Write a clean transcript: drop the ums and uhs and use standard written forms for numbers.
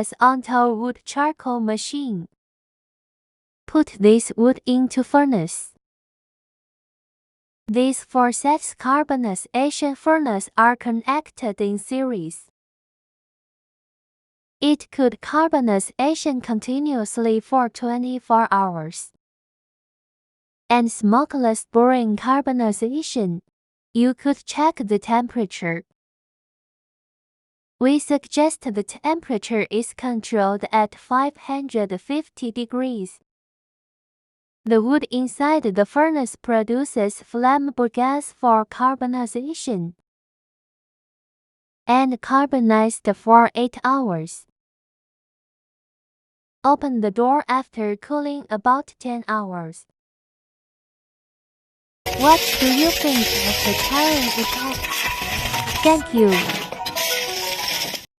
press onto a wood charcoal machine. Put this wood into furnace. These 4 sets carbonization furnace are connected in series. It could carbonization continuously for 24 hours. And smokeless during carbonization, you could check the temperature. We suggest the temperature is controlled at 550 degrees. The wood inside the furnace produces flammable gas for carbonization and carbonized for 8 hours. Open the door after cooling about 10 hours. What do you think of the charring effect? Thank you.